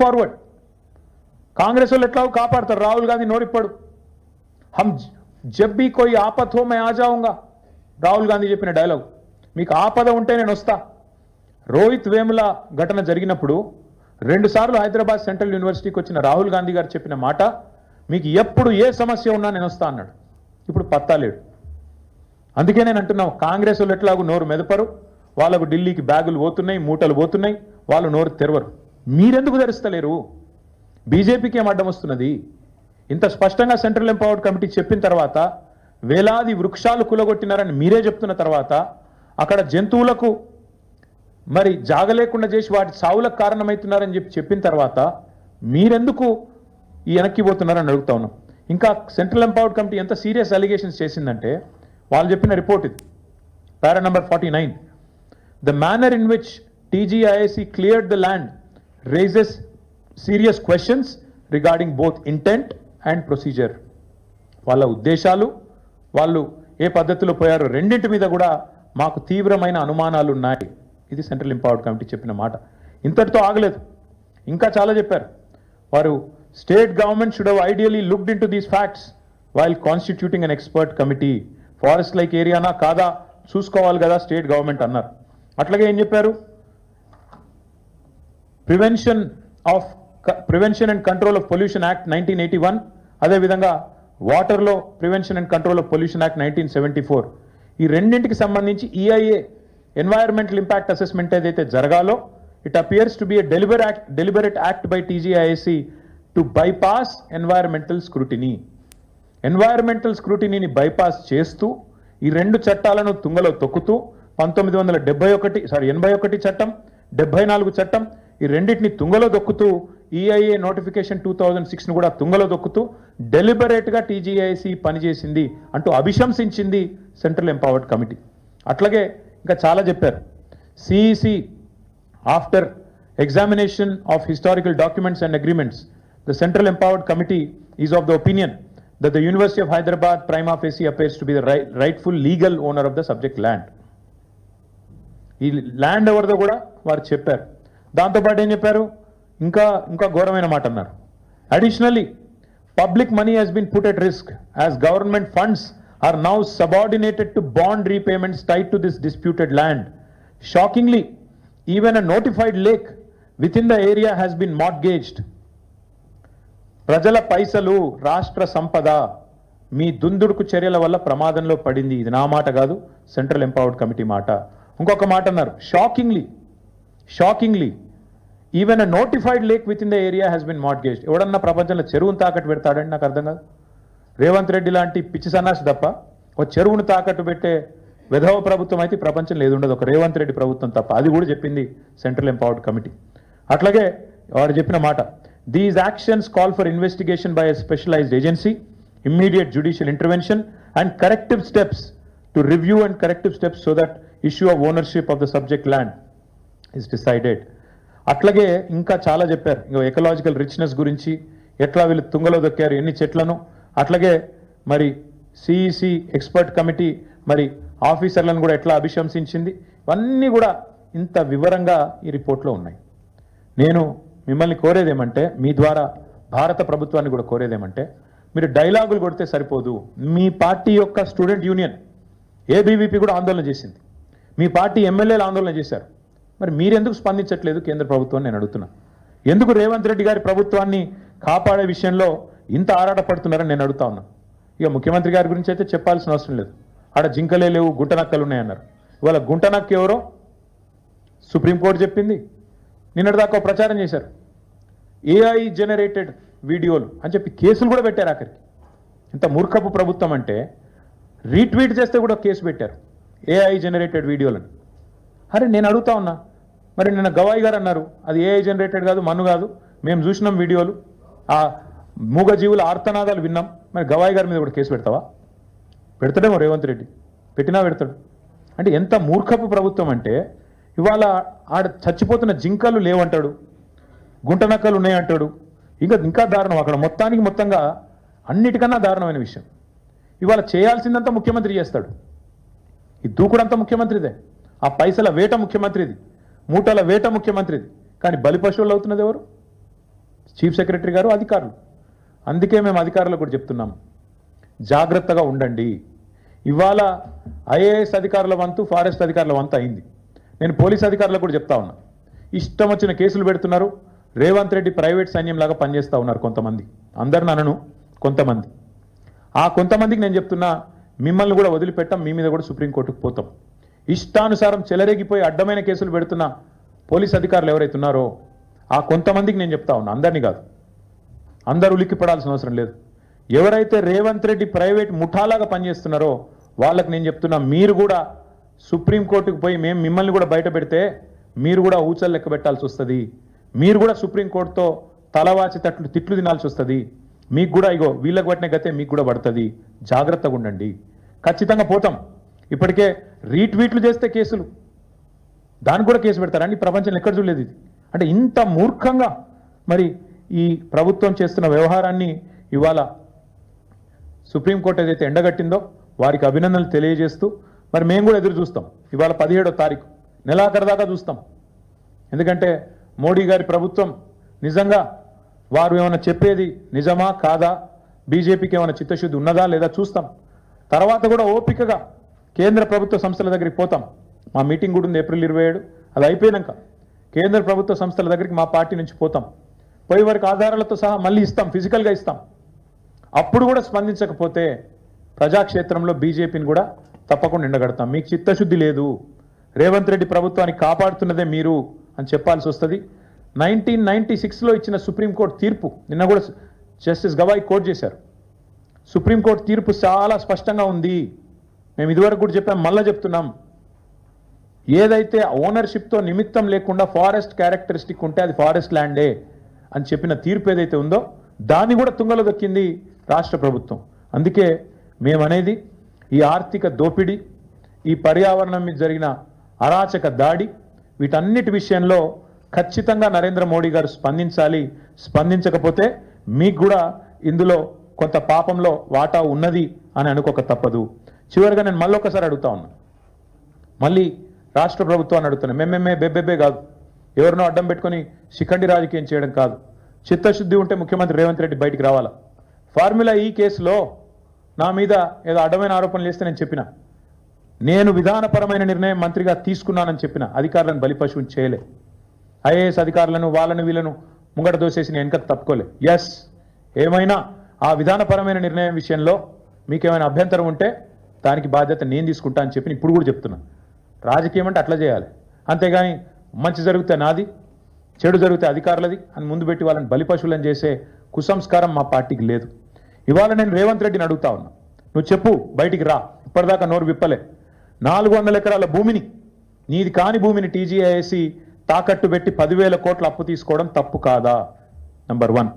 Forward. Congress వాళ్ళు ఎట్లా కాపాడతారు? రాహుల్ గాంధీ నోరిప్పాడు. హమ్ జబ్ భీ కోయి ఆపత్ హో మే ఆ జాऊंगा, రాహుల్ గాంధీ చెప్పిన డైలాగ్. మీకు ఆపద ఉంటే నేను వస్తా. రోహిత్ వేముల ఘటన జరిగినప్పుడు 2 సార్లు హైదరాబాద్ సెంట్రల్ యూనివర్సిటీకి వచ్చిన రాహుల్ గాంధీ గారు చెప్పిన మాట, మీకు ఎప్పుడు ఏ సమస్య ఉన్నా నేను వస్తా అన్నాడు. ఇప్పుడు పత్తా లేడు. అందుకే నేను అంటున్నావు, కాంగ్రెస్ వాళ్ళు ఎట్లాగూ నోరు మెదపరు, వాళ్ళకు ఢిల్లీకి బ్యాగులు పోతున్నాయి, మూటలు పోతున్నాయి, వాళ్ళు నోరు తెరవరు. మీరెందుకు తెరుస్తలేరు? బీజేపీకి ఏం అడ్డం వస్తున్నది? ఇంత స్పష్టంగా సెంట్రల్ ఎంపవర్డ్ కమిటీ చెప్పిన తర్వాత, వేలాది వృక్షాలు కులగొట్టినారని మీరే చెప్తున్న తర్వాత, అక్కడ జంతువులకు మరి జాగలేకుండా చేసి వాటి సావులకు కారణమవుతున్నారని చెప్పిన తర్వాత మీరెందుకు ఈ వెనక్కి పోతున్నారని అడుగుతా ఉన్నాం. ఇంకా సెంట్రల్ ఎంపవర్డ్ కమిటీ ఎంత సీరియస్ అలిగేషన్స్ చేసిందంటే, వాళ్ళు చెప్పిన రిపోర్ట్ ఇది, para number 49. The manner in which TGIAC cleared the land raises serious questions regarding both intent and procedure. వాళ్ళ ఉద్దేశాలు, వాళ్ళు ఏ పద్ధతిలో పోయారో రెండింటి మీద కూడా మాకు తీవ్రమైన అనుమానాలు ఉన్నాయి. ఇది సెంట్రల్ ఎంపవర్డ్ కమిటీ చెప్పిన మాట. ఇంతటితో ఆగలేదు, ఇంకా చాలా చెప్పారు. వారు state government should have ideally looked into these facts while constituting an expert committee. Forest like ఏరియానా కాదా చూసుకోవాలి కదా స్టేట్ గవర్నమెంట్ అన్నారు. అట్లాగే ఏం చెప్పారు, prevention and control of pollution act 1981, అదేవిధంగా వాటర్లో prevention and control of pollution act 1974, ఈ రెండింటికి సంబంధించి ఈఐఏ ఎన్వైరన్మెంటల్ ఇంపాక్ట్ అసెస్మెంట్ ఏదైతే జరగాలో, it appears to be a deliberate act by TGIAC to bypass environmental scrutiny. Environmental స్క్రూటినీని బైపాస్ చేస్తూ ఈ 2 చట్టాలను తుంగలో తొక్కుతూ 1981 చట్టం, 74 చట్టం, ఈ రెండింటిని తుంగలో దొక్కుతూ ఈఐఏ నోటిఫికేషన్ 2006ను కూడా తుంగలో దొక్కుతూ డెలిబరేట్గా టీజీఐఏసీ పనిచేసింది అంటూ అభిశంసించింది సెంట్రల్ ఎంపవర్డ్ కమిటీ. అట్లాగే ఇంకా చాలా చెప్పారు. CEC after examination of historical documents and agreements, the central empowered committee is of the opinion that the University of Hyderabad prima facie appears to be the rightful legal owner of the subject land. ఈ land ఎవరిదో కూడా వారు చెప్పారు. దాంతోపాటు ఏం చెప్పారు, ఇంకా ఘోరమైన మాట అన్నారు. Additionally public money has been put at risk as government funds are now subordinated to bond repayments tied to this disputed land. Shockingly, even a notified lake within the area has been mortgaged. ప్రజల పైసలు, రాష్ట్ర సంపద మీ దుందుడుకు చర్యల వల్ల ప్రమాదంలో పడింది. ఇది నా మాట కాదు, సెంట్రల్ ఎంపవర్డ్ కమిటీ మాట. ఇంకొక మాట అన్నారు, shockingly even a notified lake within the area has been mortgaged. ఎవడన్నా ప్రపంచంలో చెరువును తాకట్టు పెడతాడండి? నాకు అర్థం కాదు. రేవంత్ రెడ్డి లాంటి పిచ్చి సన్నాసి తప్ప ఒక చెరువును తాకట్టు పెట్టే విధవ ప్రభుత్వం అయితే ప్రపంచంలో ఏది ఉండదు, ఒక రేవంత్ రెడ్డి ప్రభుత్వం తప్ప. అది కూడా చెప్పింది సెంట్రల్ ఎంపవర్డ్ కమిటీ. అట్లాగే వాడు చెప్పిన మాట, these actions call for investigation by a specialized agency, immediate judicial intervention and corrective steps to review and corrective steps so that issue of ownership of the subject land is decided. అట్లాగే ఇంకా చాలా చెప్పారు. ఇంకా ecological richness గురించి, ఎట్లా వీళ్ళు తుంగలో దొక్కారు ఎన్ని చెట్లను, అట్లాగే మరి సిఈసి ఎక్స్పర్ట్ కమిటీ మరి ఆఫీసర్లను కూడా ఎట్లా అభిశంసించింది, ఇవన్నీ కూడా ఇంత వివరంగా ఈ రిపోర్ట్లో ఉన్నాయి. నేను మిమ్మల్ని కోరేదేమంటే, మీ ద్వారా భారత ప్రభుత్వాన్ని కూడా కోరేదేమంటే, మీరు డైలాగులు కొడితే సరిపోదు. మీ పార్టీ యొక్క స్టూడెంట్ యూనియన్ ఏబీవీపీ కూడా ఆందోళన చేసింది, మీ పార్టీ ఎమ్మెల్యేలు ఆందోళన చేశారు. మరి మీరెందుకు స్పందించట్లేదు కేంద్ర ప్రభుత్వాన్ని నేను అడుగుతున్నా. ఎందుకు రేవంత్ రెడ్డి గారి ప్రభుత్వాన్ని కాపాడే విషయంలో ఇంత ఆరాటపడుతున్నారని నేను అడుగుతా ఉన్నా. ఇక ముఖ్యమంత్రి గారి గురించి అయితే చెప్పాల్సిన అవసరం లేదు. ఆడ జింకలే లేవు, గుంటనక్కలు ఉన్నాయన్నారు. ఇవాళ గుంటనక్క ఎవరో సుప్రీంకోర్టు చెప్పింది. నిన్నటిదాకా ప్రచారం చేశారు, ఏఐ జనరేటెడ్ వీడియోలు అని చెప్పి కేసులు కూడా పెట్టారు. ఆఖరికి ఇంత మూర్ఖపు ప్రభుత్వం అంటే రీట్వీట్ చేస్తే కూడా కేసు పెట్టారు ఏఐ జనరేటెడ్ వీడియోలను. అరే నేను అడుగుతా ఉన్నా, మరి నిన్న గవాయి గారు అన్నారు అది ఏఐ జనరేటెడ్ కాదు, మన్ను కాదు, మేము చూసినాం వీడియోలు, ఆ మూగజీవుల ఆర్తనాదాలు విన్నాం. మరి గవాయి గారి మీద కూడా కేసు పెడతావా? పెడతాడేమో రేవంత్ రెడ్డి, పెట్టినా పెడతాడు. అంటే ఎంత మూర్ఖపు ప్రభుత్వం అంటే, ఇవాళ ఆడ చచ్చిపోతున్న జింకలు లేవంటాడు, గుంటనక్కలు ఉన్నాయంటాడు. ఇంకా దారుణం, అక్కడ మొత్తంగా అన్నిటికన్నా దారుణమైన విషయం, ఇవాళ చేయాల్సిందంతా ముఖ్యమంత్రి చేస్తాడు. ఈ దూకుడంతా ముఖ్యమంత్రిదే, ఆ పైసల వేట ముఖ్యమంత్రిది, మూటల వేట ముఖ్యమంత్రిది. కానీ బలి పశువులు అవుతున్నది ఎవరు? చీఫ్ సెక్రటరీ గారు, అధికారులు. అందుకే మేము అధికారులకు కూడా చెప్తున్నాం, జాగ్రత్తగా ఉండండి. ఇవాళ ఐఏఎస్ అధికారుల వంతు, ఫారెస్ట్ అధికారుల వంతు అయింది. నేను పోలీస్ అధికారులకు కూడా చెప్తా ఉన్నా, ఇష్టం వచ్చిన కేసులు పెడుతున్నారు. రేవంత్ రెడ్డి ప్రైవేట్ సైన్యంలాగా పనిచేస్తూ ఉన్నారు కొంతమంది. అందరిని అనను, కొంతమంది. ఆ కొంతమందికి నేను చెప్తున్నా, మిమ్మల్ని కూడా వదిలిపెట్టాం, మీ మీద కూడా సుప్రీంకోర్టుకు పోతాం. ఇష్టానుసారం చెలరేగిపోయి అడ్డమైన కేసులు పెడుతున్న పోలీస్ అధికారులు ఎవరైతే ఉన్నారో ఆ కొంతమందికి నేను చెప్తా ఉన్నా, అందరినీ కాదు. అందరూ ఉలిక్కిపడాల్సిన అవసరం లేదు. ఎవరైతే రేవంత్ రెడ్డి ప్రైవేట్ ముఠాలాగా పనిచేస్తున్నారో వాళ్ళకి నేను చెప్తున్నా, మీరు కూడా సుప్రీంకోర్టుకు పోయి మేము మిమ్మల్ని కూడా బయట పెడితే మీరు కూడా ఊచలు లెక్క పెట్టాల్సి వస్తుంది. మీరు కూడా సుప్రీంకోర్టుతో తలవాచి తిట్లు తినాల్సి వస్తుంది. మీకు కూడా ఇగో వీళ్ళకి పట్టిన గతే మీకు కూడా పడుతుంది. జాగ్రత్తగా ఉండండి. ఖచ్చితంగా పోతాం. ఇప్పటికే రీట్వీట్లు చేస్తే కేసులు, దానికి కూడా కేసు పెడతారండి. ప్రపంచంలో ఎక్కడ చూడలేదు ఇది. అంటే ఇంత మూర్ఖంగా మరి ఈ ప్రభుత్వం చేస్తున్న వ్యవహారాన్ని ఇవాళ సుప్రీంకోర్టు ఏదైతే ఎండగట్టిందో వారికి అభినందనలు తెలియజేస్తూ మరి మేము కూడా ఎదురు చూస్తాం. ఇవాళ 17వ తారీఖు నెలాఖరు దాకా చూస్తాం. ఎందుకంటే మోడీ గారి ప్రభుత్వం నిజంగా వారు ఏమైనా చెప్పేది నిజమా కాదా, బీజేపీకి ఏమైనా చిత్తశుద్ధి ఉన్నదా లేదా చూస్తాం. తర్వాత కూడా ఓపికగా కేంద్ర ప్రభుత్వ సంస్థల దగ్గరికి పోతాం. మా మీటింగ్ కూడా ఉంది ఏప్రిల్ 27. అది అయిపోయినాక కేంద్ర ప్రభుత్వ సంస్థల దగ్గరికి మా పార్టీ నుంచి పోతాం. పోయి వారికి ఆధారాలతో సహా మళ్ళీ ఇస్తాం, ఫిజికల్గా ఇస్తాం. అప్పుడు కూడా స్పందించకపోతే ప్రజాక్షేత్రంలో బీజేపీని కూడా తప్పకుండా ఎండగడతాం. మీకు చిత్తశుద్ధి లేదు, రేవంత్ రెడ్డి ప్రభుత్వాన్ని కాపాడుతున్నదే మీరు అని చెప్పాల్సి వస్తుంది. 1996లో ఇచ్చిన సుప్రీంకోర్టు తీర్పు నిన్న కూడా జస్టిస్ గవాయ్ కోట్ చేశారు. సుప్రీంకోర్టు తీర్పు చాలా స్పష్టంగా ఉంది. మేము ఇదివరకు కూడా చెప్పాం, మళ్ళీ చెప్తున్నాం. ఏదైతే ఓనర్షిప్తో నిమిత్తం లేకుండా ఫారెస్ట్ క్యారెక్టరిస్టిక్ ఉంటే అది ఫారెస్ట్ ల్యాండే అని చెప్పిన తీర్పు ఏదైతే ఉందో దాన్ని కూడా తుంగలో దొక్కింది రాష్ట్ర ప్రభుత్వం. అందుకే మేమనేది, ఈ ఆర్థిక దోపిడీ, ఈ పర్యావరణం మీద జరిగిన అరాచక దాడి, వీటన్నిటి విషయంలో ఖచ్చితంగా నరేంద్ర మోడీ గారు స్పందించాలి. స్పందించకపోతే మీకు కూడా ఇందులో కొంత పాపంలో వాటా ఉన్నది అని అనుకోక తప్పదు. చివరిగా నేను మళ్ళొకసారి అడుగుతా ఉన్నా, మళ్ళీ రాష్ట్ర ప్రభుత్వాన్ని అడుగుతున్నా. మేమేమే బెబ్బెబ్బే కాదు, ఎవరినో అడ్డం పెట్టుకొని శిఖండి రాజకీయం చేయడం కాదు. చిత్తశుద్ధి ఉంటే ముఖ్యమంత్రి రేవంత్ రెడ్డి బయటికి రావాలా. ఫార్ములా ఈ కేసులో నా మీద ఏదో అడ్డమైన ఆరోపణలు చేస్తే నేను చెప్పిన, నేను విధానపరమైన నిర్ణయం మంత్రిగా తీసుకున్నానని చెప్పిన, అధికారులను బలిపశువుని చేయలే. ఐఏఎస్ అధికారులను వాళ్ళను వీళ్ళను ముంగట దోసేసి నేను వెనక తప్పుకోలే. ఎస్, ఏమైనా ఆ విధానపరమైన నిర్ణయం విషయంలో మీకేమైనా అభ్యంతరం ఉంటే దానికి బాధ్యత నేను తీసుకుంటా అని చెప్పి ఇప్పుడు కూడా చెప్తున్నా. రాజకీయం అంటే అట్లా చేయాలి, అంతేగాని మంచి జరిగితే నాది, చెడు జరిగితే అధికారులది అని ముందు పెట్టి వాళ్ళని బలిపశువులను చేసే కుసంస్కారం మా పార్టీకి లేదు. ఇవాళ నేను రేవంత్ రెడ్డిని అడుగుతా ఉన్నా, నువ్వు చెప్పు, బయటికి రా. ఇప్పటిదాకా నోరు విప్పలే. 400 ఎకరాల భూమిని, నీది కాని భూమిని టీజీఐఏసీ తాకట్టు పెట్టి 10,000 కోట్ల అప్పు తీసుకోవడం తప్పు కాదా? నంబర్ 1.